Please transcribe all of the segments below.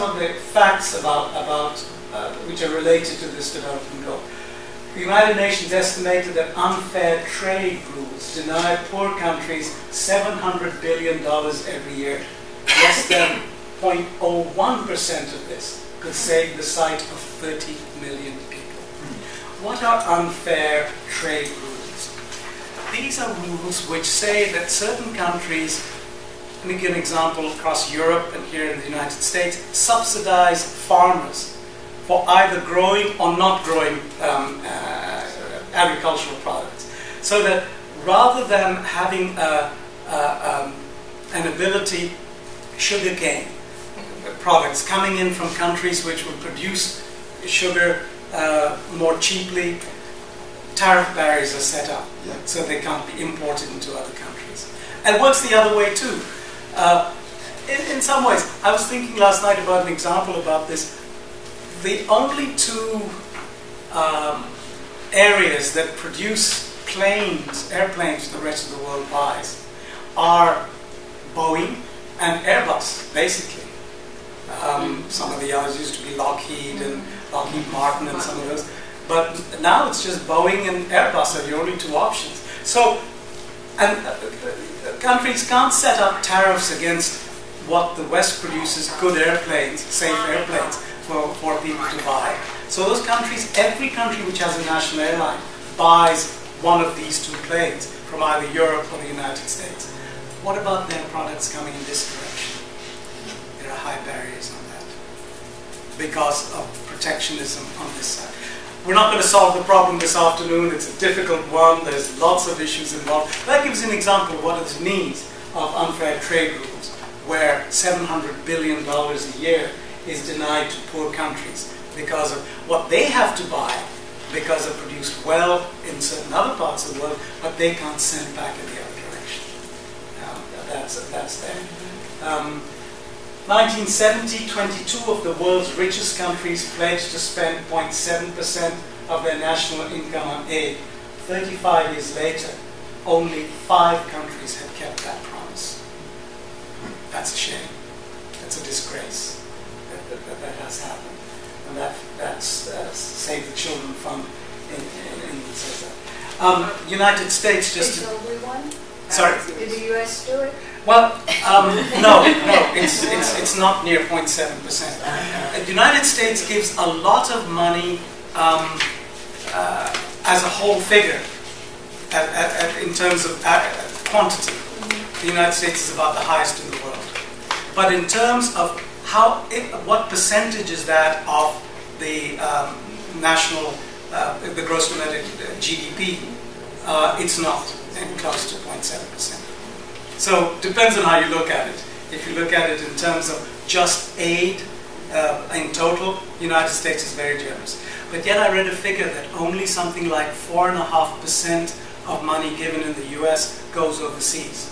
of the facts about which are related to this development goal. The United Nations estimated that unfair trade rules deny poor countries $700 billion every year. Less than 0.01% of this could save the sight of 30 million people. What are unfair trade rules? These are rules which say that certain countries, let me give an example, across Europe and here in the United States, subsidize farmers for either growing or not growing agricultural products. So that rather than having an ability, sugarcane products coming in from countries which will produce sugar more cheaply, tariff barriers are set up, so they can't be imported into other countries. And it works the other way too. In some ways, I was thinking last night about an example about this. The only two areas that produce airplanes the rest of the world buys, are Boeing and Airbus, basically. Some of the others used to be Lockheed and Lockheed Martin and some of those. But now it's just Boeing and Airbus are the only two options. So, and countries can't set up tariffs against what the West produces, good airplanes, safe airplanes, for people to buy. So those countries, every country which has a national airline, buys one of these two planes from either Europe or the United States. What about their products coming in this direction? There are high barriers on that because of protectionism on this side. We're not going to solve the problem this afternoon. It's a difficult one. There's lots of issues involved. That gives an example of what it means of unfair trade rules, where $700 billion a year is denied to poor countries because of what they have to buy, because they're produced well in certain other parts of the world, but they can't send back in the other direction. That's there. 1970, 22 of the world's richest countries pledged to spend 0.7% of their national income on aid. 35 years later, only 5 countries had kept that promise. That's a shame. That's a disgrace that has happened. And that's Save the Children Fund in England says that. United States just... It's only one? Sorry? Did the US do it? Well, no, it's not near 0.7%. The United States gives a lot of money as a whole figure in terms of quantity. The United States is about the highest in the world. But in terms of what percentage is that of the national, the gross domestic GDP, it's not close to 0.7%. So, depends on how you look at it. If you look at it in terms of just aid in total, the United States is very generous. But yet I read a figure that only something like 4.5% of money given in the US goes overseas.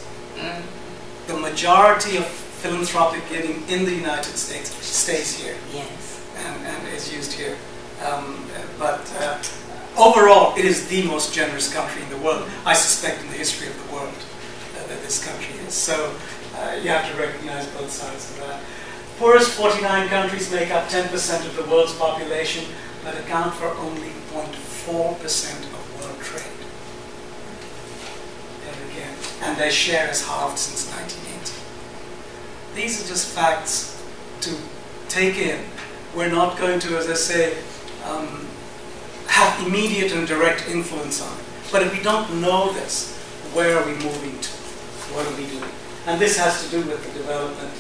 The majority of philanthropic giving in the United States stays here. Yes. And is used here. Overall, it is the most generous country in the world, I suspect, in the history of the world. That this country is. So you have to recognize both sides of that. Poorest 49 countries make up 10% of the world's population, but account for only 0.4% of world trade. And again, and their share has halved since 1980. These are just facts to take in. We're not going to, as I say, have immediate and direct influence on it. But if we don't know this, where are we moving to? What are we doing? And this has to do with the development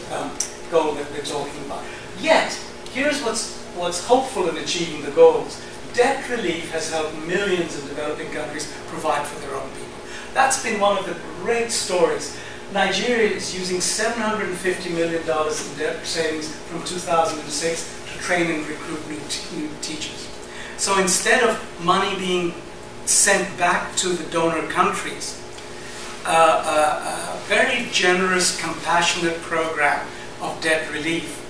goal that we're talking about. Yet, here's what's hopeful in achieving the goals. Debt relief has helped millions in developing countries provide for their own people. That's been one of the great stories. Nigeria is using $750 million in debt savings from 2006 to train and recruit new teachers. So instead of money being sent back to the donor countries, a very generous, compassionate program of debt relief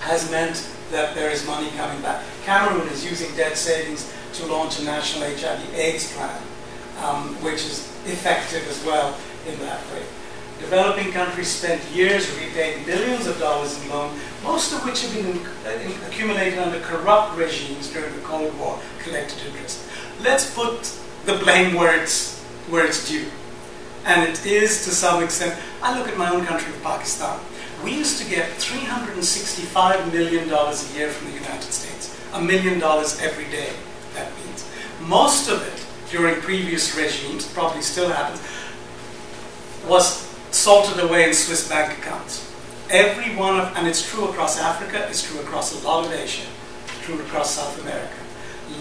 has meant that there is money coming back. Cameroon is using debt savings to launch a national HIV/AIDS plan, which is effective as well in that way. Developing countries spent years repaying billions of dollars in loans, most of which have been accumulated under corrupt regimes during the Cold War, collected interest. Let's put the blame where it's due. And it is, to some extent, I look at my own country of Pakistan. We used to get $365 million a year from the United States. $1 million every day, that means. Most of it, during previous regimes, probably still happens, was salted away in Swiss bank accounts. Every one of, and it's true across Africa, it's true across a lot of Asia, true across South America.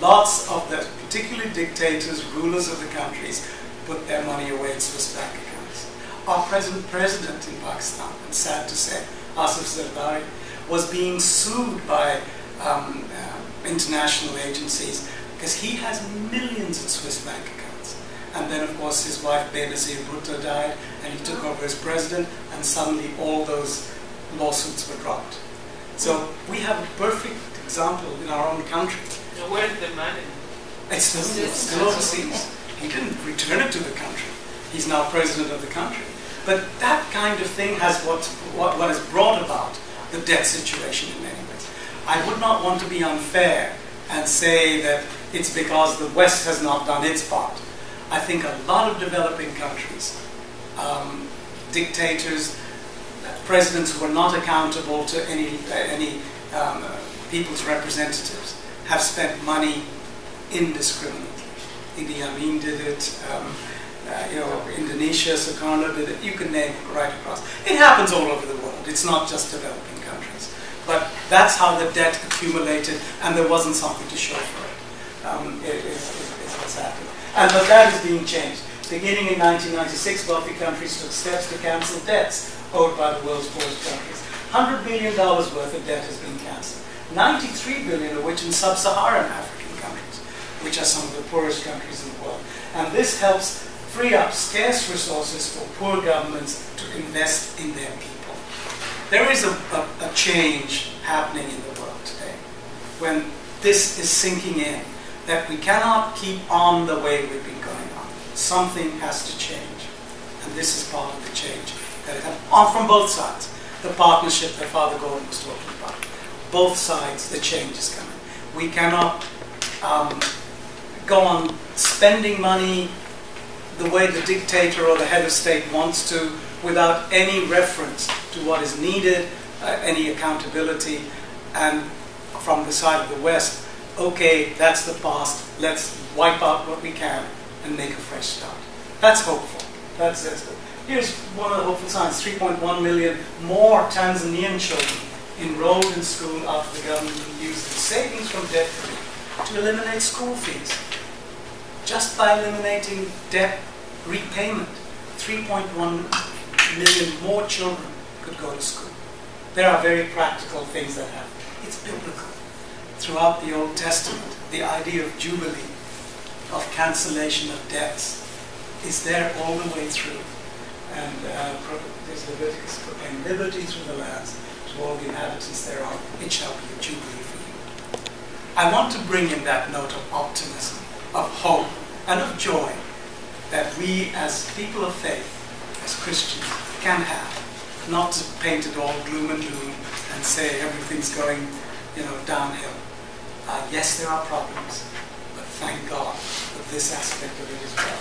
Lots of the, particularly dictators, rulers of the countries, put their money away in Swiss bank accounts. Our present president in Pakistan, and sad to say, Asif Zardari, was being sued by international agencies because he has millions in Swiss bank accounts. And then, of course, his wife Benazir Bhutto died, and he took over as president, and suddenly all those lawsuits were dropped. So we have a perfect example in our own country. Now, where's the money? It's still overseas. He didn't return it to the country. He's now president of the country. But that kind of thing has what has brought about the debt situation in many ways. I would not want to be unfair and say that it's because the West has not done its part. I think a lot of developing countries, dictators, presidents who are not accountable to any people's representatives, have spent money indiscriminately. Idi Amin did it, Indonesia, Sukarno did it, you can name it right across. It happens all over the world, it's not just developing countries. But that's how the debt accumulated, and there wasn't something to show for it. Is what's happened. But that is being changed. Beginning in 1996, wealthy countries took steps to cancel debts owed by the world's poorest countries. $100 billion worth of debt has been cancelled. 93 billion of which in sub-Saharan African countries, which are some of the poorest countries in the world. And this helps free up scarce resources for poor governments to invest in their people. There is a change happening in the world today when this is sinking in, that we cannot keep on the way we've been going on. Something has to change. And this is part of the change that it happened from both sides. The partnership that Father Gordon was talking about. Both sides, the change is coming. We cannot go on spending money the way the dictator or the head of state wants to, without any reference to what is needed, any accountability. And from the side of the West, okay, that's the past, let's wipe out what we can and make a fresh start. That's hopeful. That's it. Here's one of the hopeful signs. 3.1 million more Tanzanian children enrolled in school after the government used its savings from debt relief to eliminate school fees. Just by eliminating debt repayment, 3.1 million more children could go to school. There are very practical things that happen. It's biblical. Throughout the Old Testament, the idea of jubilee, of cancellation of debts, is there all the way through. And there's Leviticus proclaim liberty through the lands to all the inhabitants thereof. It shall be a jubilee for you. I want to bring in that note of optimism, of hope, and of joy that we as people of faith, as Christians, can have. Not to paint it all gloom and doom and say everything's going, downhill. Yes, there are problems, but thank God that this aspect of it is well.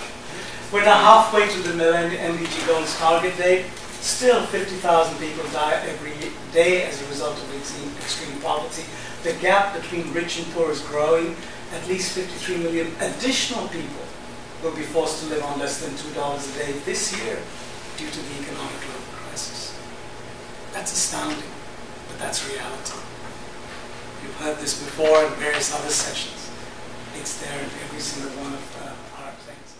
We're now halfway to the MDG goals target date. Still 50,000 people die every day as a result of extreme poverty. The gap between rich and poor is growing. At least 53 million additional people will be forced to live on less than $2 a day this year due to the economic global crisis. That's astounding, but that's reality. You've heard this before in various other sessions. It's there in every single one of our things.